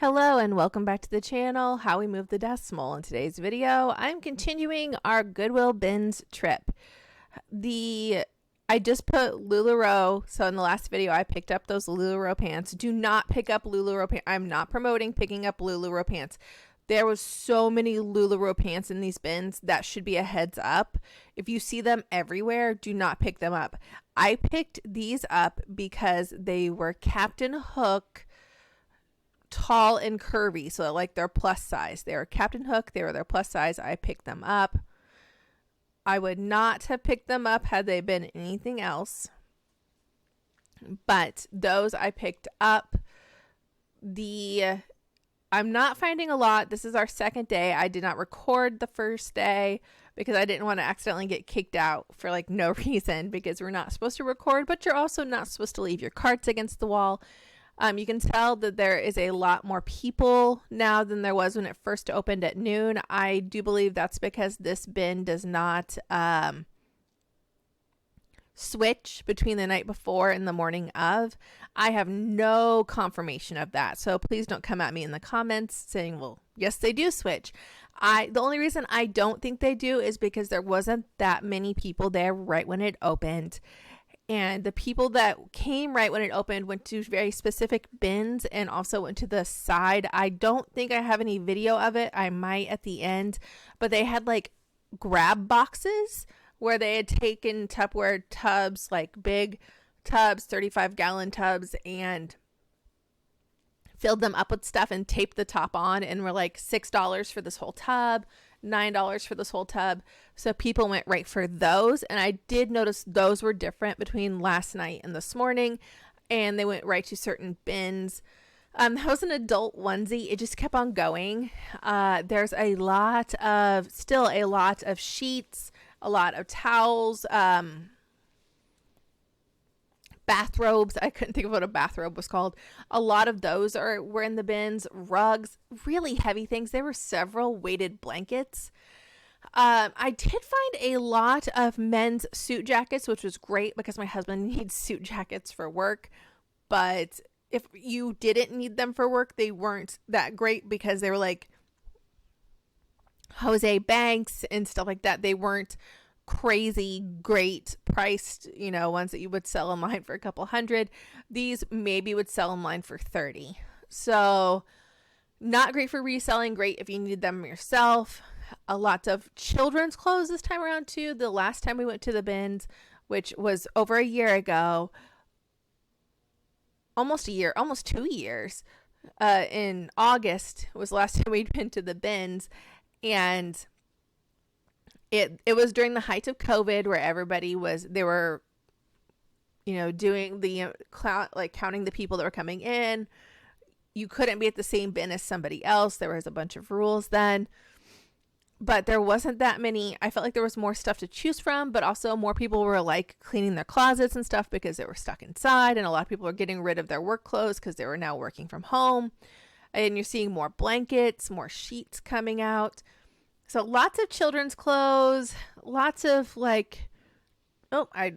Hello and welcome back to the channel, How We Move the Decimal. In today's video, I'm continuing our Goodwill bins trip. I just put LuLaRoe, so in the last video I picked up those LuLaRoe pants. Do not pick up LuLaRoe pants. I'm not promoting picking up LuLaRoe pants. There was so many LuLaRoe pants in these bins. That should be a heads up. If you see them everywhere, do not pick them up. I picked these up because they were Captain Hook tall and curvy, so like they're plus size. They were Captain Hook, they were their plus size. I picked them up. I would not have picked them up had they been anything else, but those I picked up. I'm not finding a lot. This is our second day. I did not record the first day because I didn't want to accidentally get kicked out for like no reason, because we're not supposed to record, but you're also not supposed to leave your carts against the wall. You can tell that there is a lot more people now than there was when it first opened at noon. I do believe that's because this bin does not switch between the night before and the morning of. I have no confirmation of that, so please don't come at me in the comments saying, well, yes, they do switch. The only reason I don't think they do is because there wasn't that many people there right when it opened. And the people that came right when it opened went to very specific bins and also went to the side. I don't think I have any video of it. I might at the end. But they had like grab boxes where they had taken Tupperware tubs, like big tubs, 35-gallon tubs, and filled them up with stuff and taped the top on, and were like $6 for this whole tub, $9 for this whole tub. So people went right for those, and I did notice those were different between last night and this morning, and they went right to certain bins. That was an adult onesie. It just kept on going. There's still a lot of sheets, a lot of towels, bathrobes. I couldn't think of what a bathrobe was called. A lot of those were in the bins. Rugs, really heavy things. There were several weighted blankets. I did find a lot of men's suit jackets, which was great because my husband needs suit jackets for work. But if you didn't need them for work, they weren't that great because they were like Jose Banks and stuff like that. They weren't crazy great priced, ones that you would sell online for a couple hundred. These maybe would sell online for 30. So not great for reselling, great if you need them yourself. A lot of children's clothes this time around too. The last time we went to the bins, which was over a year ago, almost 2 years, in August was the last time we'd been to the bins. And it was during the height of COVID, where everybody they were doing the like counting the people that were coming in. You couldn't be at the same bin as somebody else. There was a bunch of rules then, but there wasn't that many. I felt like there was more stuff to choose from, but also more people were like cleaning their closets and stuff because they were stuck inside, and a lot of people were getting rid of their work clothes because they were now working from home. And you're seeing more blankets, more sheets coming out. So lots of children's clothes, lots of like, I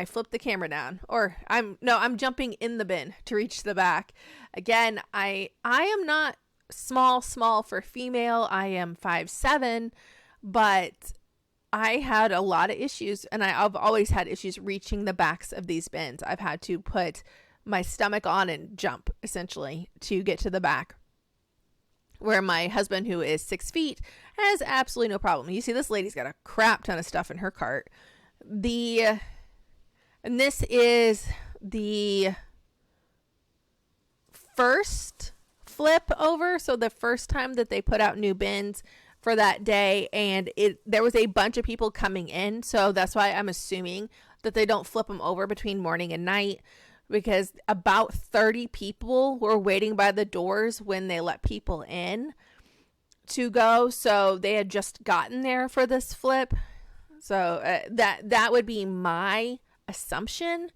flipped the camera down, or I'm jumping in the bin to reach the back. Again, I am not small for female. I am 5'7", but I had a lot of issues, and I've always had issues reaching the backs of these bins. I've had to put my stomach on and jump essentially to get to the back, where my husband, who is 6 feet, has absolutely no problem. You see, this lady's got a crap ton of stuff in her cart. And this is the first flip over. So the first time that they put out new bins for that day, and there was a bunch of people coming in. So that's why I'm assuming that they don't flip them over between morning and night, because about 30 people were waiting by the doors when they let people in to go. So they had just gotten there for this flip. So that would be my assumption,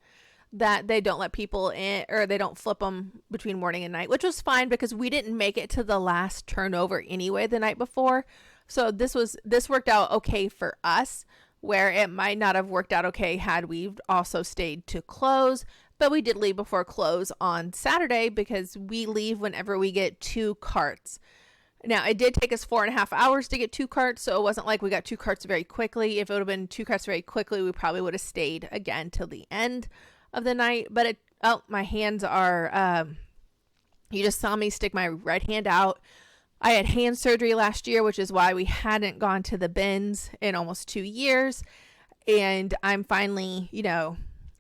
that they don't let people in, or they don't flip them between morning and night, which was fine because we didn't make it to the last turnover anyway the night before. So this worked out okay for us, where it might not have worked out okay had we also stayed to close. But we did leave before close on Saturday because we leave whenever we get 2 carts. Now, it did take us 4.5 hours to get 2 carts, so it wasn't like we got 2 carts very quickly. If it would have been 2 carts very quickly, we probably would have stayed again till the end of the night. But my hands are, you just saw me stick my right hand out. I had hand surgery last year, which is why we hadn't gone to the bins in almost 2 years. And I'm finally,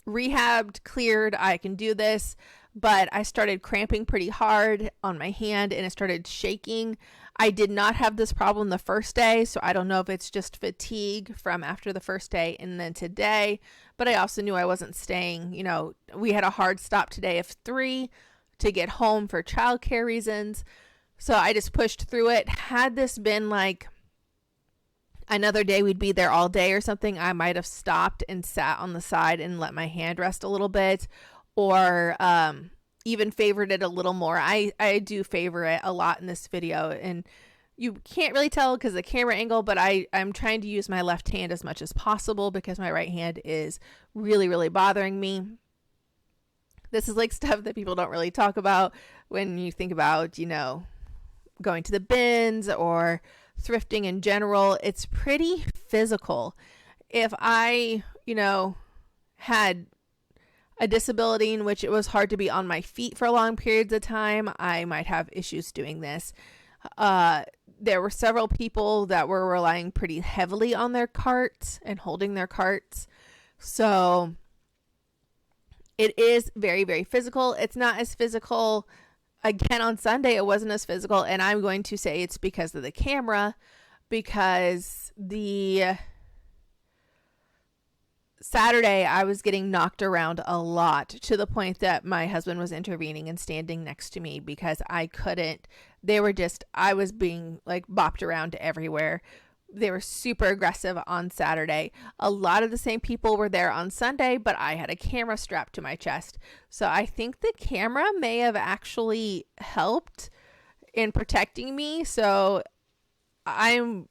rehabbed, cleared. I can do this. But I started cramping pretty hard on my hand and it started shaking. I did not have this problem the first day, so I don't know if it's just fatigue from after the first day and then today. But I also knew I wasn't staying. We had a hard stop today of 3 to get home for childcare reasons. So I just pushed through it. Had this been like another day we'd be there all day or something, I might have stopped and sat on the side and let my hand rest a little bit, or even favored it a little more. I do favor it a lot in this video, and you can't really tell because of the camera angle, but I'm trying to use my left hand as much as possible because my right hand is really, really bothering me. This is like stuff that people don't really talk about when you think about, going to the bins or thrifting in general. It's pretty physical. If I, had a disability in which it was hard to be on my feet for long periods of time, I might have issues doing this. There were several people that were relying pretty heavily on their carts and holding their carts. So it is very, very physical. It's not as physical. Again, on Sunday, it wasn't as physical, and I'm going to say it's because of the camera, because the Saturday I was getting knocked around a lot to the point that my husband was intervening and standing next to me because I couldn't. I was being like bopped around everywhere. They were super aggressive on Saturday. A lot of the same people were there on Sunday, but I had a camera strapped to my chest. So I think the camera may have actually helped in protecting me. So I'm,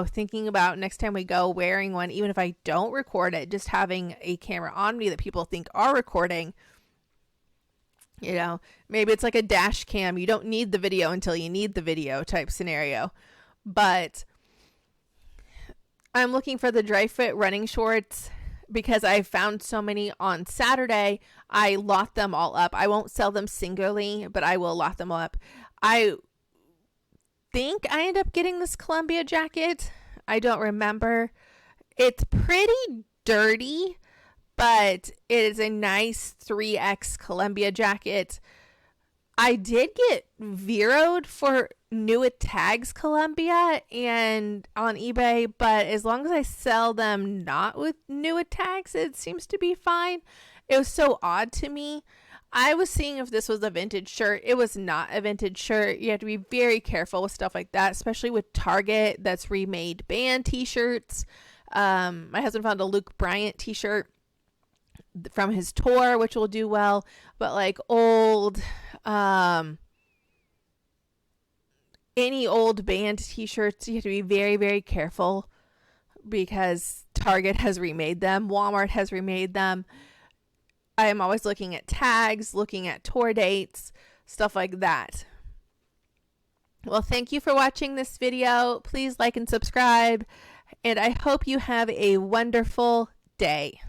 thinking about next time we go wearing one, even if I don't record it, just having a camera on me that people think are recording. Maybe it's like a dash cam. You don't need the video until you need the video type scenario. But I'm looking for the dry fit running shorts because I found so many on Saturday. I lot them all up. I won't sell them singularly, but I will lot them up. I think I end up getting this Columbia jacket. I don't remember. It's pretty dirty, but it is a nice 3X Columbia jacket. I did get Vero'd for New Tags Columbia and on eBay, but as long as I sell them not with New Tags, it seems to be fine. It was so odd to me. I was seeing if this was a vintage shirt. It was not a vintage shirt. You have to be very careful with stuff like that, especially with Target that's remade band t-shirts. My husband found a Luke Bryant t-shirt from his tour, which will do well, but like old, any old band t-shirts, you have to be very, very careful because Target has remade them. Walmart has remade them. I am always looking at tags, looking at tour dates, stuff like that. Well, thank you for watching this video. Please like and subscribe, and I hope you have a wonderful day.